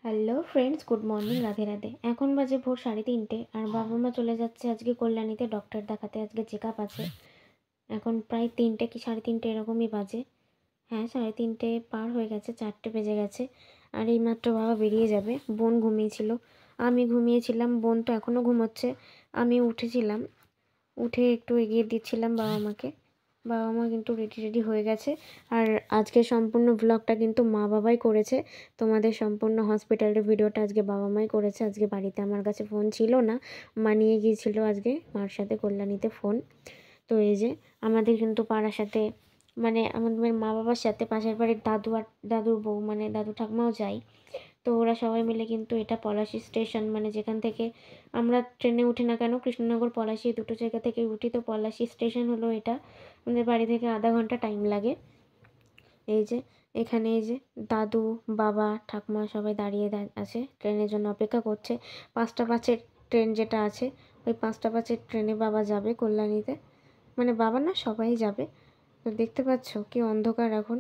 Hello friends, good morning, Radhe Radhe. এখন বাজে ভোর 3:30 আর বাবা মা চলে যাচ্ছে আজকে কল্যাণীতে ডক্টর দেখাতে। আজকে চেক আপ আছে। এখন প্রায় 3টে কি 3:30 এরকমই বাজে। হ্যাঁ, 3:30 পার হয়ে গেছে, 4টে বেজে গেছে। আর এইমাত্র বাবা বেরিয়ে যাবে। বোন ঘুমিয়েছিল, আমি ঘুমিয়েছিলাম, বোন তো এখনও ঘুমোচ্ছে। আমি উঠেছিলাম, উঠে একটু এগিয়ে দিচ্ছিলাম বাবা মাকে। বাবা মা কিন্তু রেডি হয়ে গেছে। আর আজকে সম্পূর্ণ ব্লগটা কিন্তু মা বাবাই করেছে। তোমাদের সম্পূর্ণ হসপিটালের ভিডিওটা আজকে বাবা মাই করেছে। আজকে বাড়িতে আমার কাছে ফোন ছিল না, মা নিয়ে গিয়েছিল আজকে মার সাথে কল্যাণীতে ফোন। তো এই যে আমাদের কিন্তু পাড়ার সাথে মানে আমাদের মা বাবার সাথে পাশের বাড়ির দাদু আর দাদুর বউ মানে দাদু ঠাকুমাও যায়। তো ওরা সবাই মিলে কিন্তু এটা পলাশী স্টেশন মানে যেখান থেকে আমরা ট্রেনে উঠি না কেন, কৃষ্ণনগর পলাশী দুটো জায়গা থেকে উঠি, তো পলাশী স্টেশন হলো এটা। আমাদের বাড়ি থেকে আধা ঘন্টা টাইম লাগে। এই যে এখানে এই যে দাদু বাবা ঠাকুমা সবাই দাঁড়িয়ে আছে, ট্রেনের জন্য অপেক্ষা করছে। 5টা 5-এর ট্রেন যেটা আছে, ওই 5টা 5-এর ট্রেনে বাবা যাবে কল্যাণীতে। মানে বাবা না, সবাই যাবে। তো দেখতে পাচ্ছ কি অন্ধকার এখন,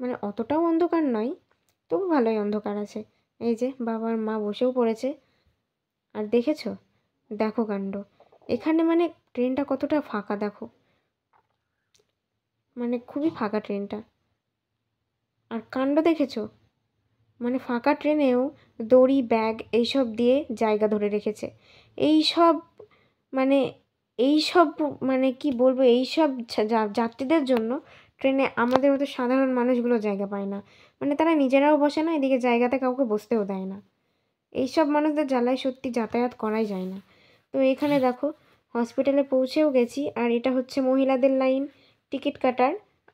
মানে অতটাও অন্ধকার নয়, তবু ভালোই অন্ধকার আছে। এই যে বাবার মা বসেও পড়েছে। আর দেখেছো, দেখো কাণ্ড এখানে, মানে ট্রেনটা কতটা ফাঁকা দেখো, মানে খুবই ফাঁকা ট্রেনটা। আর কাণ্ড দেখেছো, মানে ফাঁকা ট্রেনেও দড়ি ব্যাগ এইসব দিয়ে জায়গা ধরে রেখেছে। এইসব মানে এইসব মানে কি বলবো, এইসব যাত্রীদের জন্য ট্রেনে আমাদের মতো সাধারণ মানুষগুলো জায়গা পায় না। মানে তারা নিজেরাও বসে না, এদিকে জায়গাতে কাউকে বসতেও দেয় না। এইসব মানুষদের জ্বালায় সত্যি যাতায়াত করাই যায় না। তো এখানে দেখো হসপিটালে পৌঁছেও গেছি। আর এটা হচ্ছে মহিলাদের লাইন টিকিট কাটার,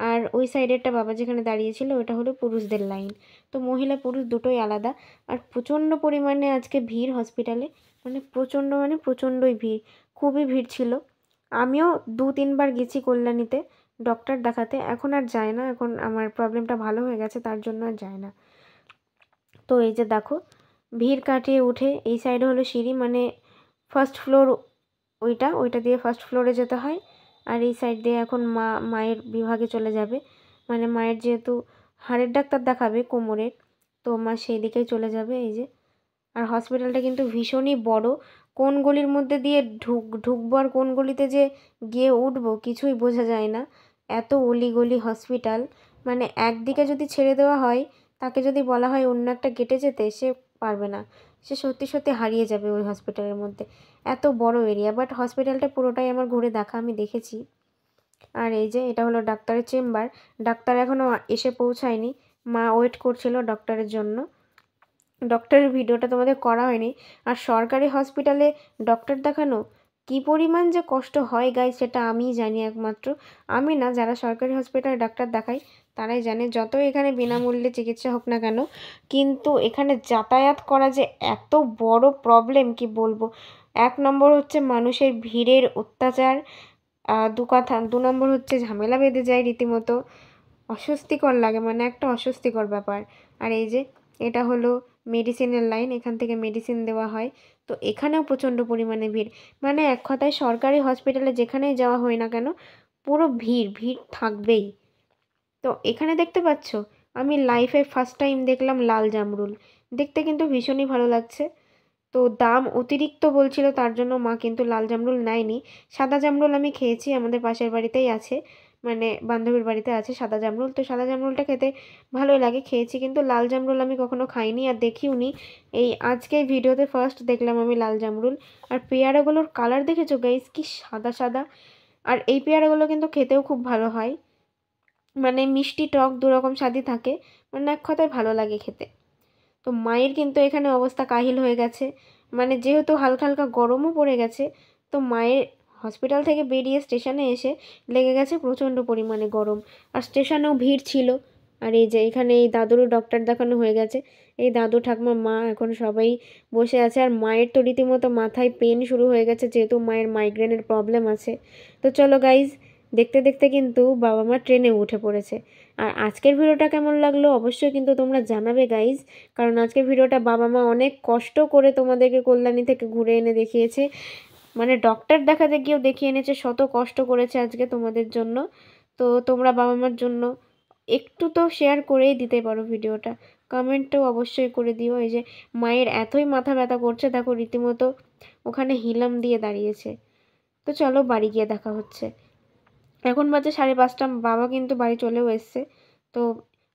আর ওই সাইডেরটা বাবা যেখানে দাঁড়িয়েছিল ওটা হলো পুরুষদের লাইন। তো মহিলা পুরুষ দুটোই আলাদা। আর প্রচণ্ড পরিমাণে আজকে ভিড় হসপিটালে, মানে প্রচণ্ডই ভিড়, খুবই ভিড় ছিল। আমিও 2-3বার গেছি কল্যাণীতে ডক্টর দেখাতে, এখন আর যায় না, এখন আমার প্রবলেমটা ভালো হয়ে গেছে তার জন্য আর যায় না। তো এই যে দেখো ভিড় কাটিয়ে উঠে এই সাইডে হলো সিঁড়ি, মানে ফার্স্ট ফ্লোর, ওইটা দিয়ে ফার্স্ট ফ্লোরে যেতে হয়। আর এই সাইড দিয়ে এখন মায়ের বিভাগে চলে যাবে, মানে মায়ের যেহেতু হাড়ের ডাক্তার দেখাবে কোমরের, তো মা সেই দিকেই চলে যাবে। এই যে আর হসপিটালটা কিন্তু ভীষণই বড়। কোন গলির মধ্যে দিয়ে ঢুকবো আর কোন গলিতে যে গিয়ে উঠবো কিছুই বোঝা যায় না, এত অলিগলি হসপিটাল। মানে একদিকে যদি ছেড়ে দেওয়া হয়, তাকে যদি বলা হয় অন্য একটা গেটে যেতে, সে পারবে না, সে সত্যি হারিয়ে যাবে ওই হসপিটালের মধ্যে। এত বড় এরিয়া, বাট হসপিটালটা পুরোটাই আমার ঘুরে দেখা, আমি দেখেছি। আর এই যে এটা হলো ডাক্তারের চেম্বার। ডাক্তার এখনও এসে পৌঁছায়নি, মা ওয়েট করছিল ডক্টরের জন্য। ডক্টরের ভিডিওটা তোমাদের করা হয়নি। আর সরকারি হসপিটালে ডক্টর দেখানো কী পরিমাণ যে কষ্ট হয় গাইস, সেটা আমিই জানি একমাত্র। আমি না, যারা সরকারি হসপিটালে ডাক্তার দেখায় তারাই জানে। যত এখানে বিনামূল্যে চিকিৎসা হোক না কেন, কিন্তু এখানে যাতায়াত করা যে এত বড় প্রবলেম কি বলবো। 1 নম্বর হচ্ছে মানুষের ভিড়ের অত্যাচার, 2 নম্বর হচ্ছে ঝামেলা বেঁধে যায় রীতিমতো, অস্বস্তিকর লাগে, মানে একটা অস্বস্তিকর ব্যাপার। আর এই যে এটা হলো মেডিসিনের লাইন, এখান থেকে মেডিসিন দেওয়া হয়। তো এখানেও প্রচণ্ড পরিমাণে ভিড়, মানে এক কথায় সরকারি হসপিটালে যেখানেই যাওয়া হয় না কেন পুরো ভিড় থাকবেই। তো এখানে দেখতে পাচ্ছ, আমি লাইফে ফার্স্ট টাইম দেখলাম লাল জামরুল, দেখতে কিন্তু ভীষণই ভালো লাগছে। তো দাম অতিরিক্ত বলছিল, তার জন্য মা কিন্তু লাল জামরুল নেয়নি। সাদা জামরুল আমি খেয়েছি, আমাদের পাশের বাড়িতেই আছে, মানে বান্ধবীর বাড়িতে আছে সাদা জামরুল। তো সাদা জামরুলটা খেতে ভালোই লাগে, খেয়েছি, কিন্তু লাল জামরুল আমি কখনো খাইনি আর দেখিওনি। এই আজকে ভিডিওতে ফার্স্ট দেখলাম আমি লাল জামরুল। আর পেয়ারাগুলোর কালার দেখেছো গাইস, কি সাদা। আর এই পেয়ারাগুলো কিন্তু খেতেও খুব ভালো হয়, মানে মিষ্টি টক দুরকম স্বাদই থাকে, মানে এক কথায় ভালো লাগে খেতে। তো মায়ের কিন্তু এখানে অবস্থা কাহিল হয়ে গেছে, মানে যেহেতু হালকা হালকা গরমও পড়ে গেছে। তো মায়ের হসপিটাল থেকে বেরিয়ে স্টেশনে এসে লেগে গেছে প্রচণ্ড পরিমাণে গরম, আর স্টেশনেও ভিড় ছিল। আর এই যে এখানে এই দাদুরও ডক্টর দেখানো হয়ে গেছে, এই দাদু ঠাকুমা মা এখন সবাই বসে আছে। আর মায়ের তো রীতিমতো মাথায় পেন শুরু হয়ে গেছে, যেহেতু মায়ের মাইগ্রেনের প্রবলেম আছে। তো চলো গাইজ, দেখতে দেখতে কিন্তু বাবা মা ট্রেনে উঠে পড়েছে। আর আজকের ভিডিওটা কেমন লাগলো অবশ্যই কিন্তু তোমরা জানাবে গাইজ, কারণ আজকের ভিডিওটা বাবা মা অনেক কষ্ট করে তোমাদেরকে কল্যাণী থেকে ঘুরে এনে দেখিয়েছে, মানে ডক্টর দেখাতে গিয়েও দেখিয়ে এনেছে, শত কষ্ট করেছে আজকে তোমাদের জন্য। তো তোমরা বাবা মার জন্য একটু তো শেয়ার করেই দিতে পারো ভিডিওটা, কমেন্টও অবশ্যই করে দিও। এই যে মায়ের এতই মাথা ব্যথা করছে, দেখো রীতিমতো ওখানে হিলাম দিয়ে দাঁড়িয়েছে। তো চলো বাড়ি গিয়ে দেখা হচ্ছে। এখন বাজে 5:30, বাবা কিন্তু বাড়ি চলেও এসছে। তো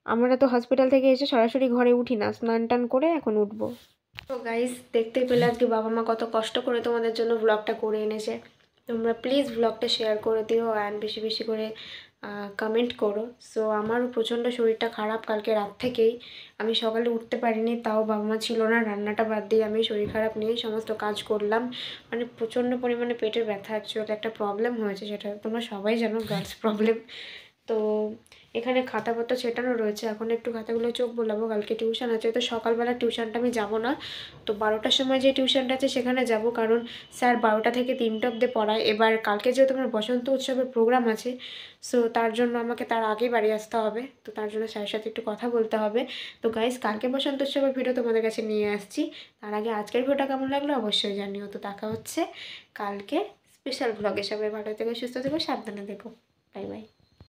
আমরা তো হসপিটাল থেকে এসে সরাসরি ঘরে উঠি না, স্নান টান করে এখন উঠবো। তো গাইস, দেখতেই পেলে আজকে বাবা মা কত কষ্ট করে তোমাদের জন্য ব্লগটা করে এনেছে। তোমরা প্লিজ ব্লগটা শেয়ার করে দিও অ্যান্ড বেশি বেশি করে কমেন্ট করো। সো আমারও প্রচণ্ড শরীরটা খারাপ কালকে রাত থেকেই। আমি সকালে উঠতে পারিনি, তাও বাবা মা ছিল না, রান্নাটা বাদ দিয়ে আমি শরীর খারাপ নিয়েই সমস্ত কাজ করলাম। মানে প্রচণ্ড পরিমাণে পেটের ব্যথা, অ্যাকচুয়ালি একটা প্রবলেম হয়েছে, সেটা তোমরা সবাই জানো, গার্লস প্রবলেম। তো এখানে খাতাপত্র ছেটানো রয়েছে, এখন একটু খাতাগুলো চোখ বোলাবো, কালকে টিউশন আছে। তো সকালবেলা টিউশনটা আমি যাব না, তো 12টার সময় যে টিউশনটা আছে সেখানে যাব, কারণ স্যার 12টা থেকে 3টা অবধি পড়ায়। এবার কালকে যেহেতু আমার বসন্ত উৎসবের প্রোগ্রাম আছে, সো তার জন্য আমাকে তার আগে বাড়ি আসতে হবে, তো তার জন্য স্যারের সাথে একটু কথা বলতে হবে। তো গাইস, কালকে বসন্ত উৎসবের ভিডিও তোমাদের কাছে নিয়ে আসছি। তার আগে আজকের ভিডিওটা কেমন লাগলো অবশ্যই জানিও। তো দেখা হচ্ছে কালকে স্পেশাল ব্লগে। সবাই ভালো থেকো, সুস্থ থেকো, সাবধানে থেকো। Bye bye.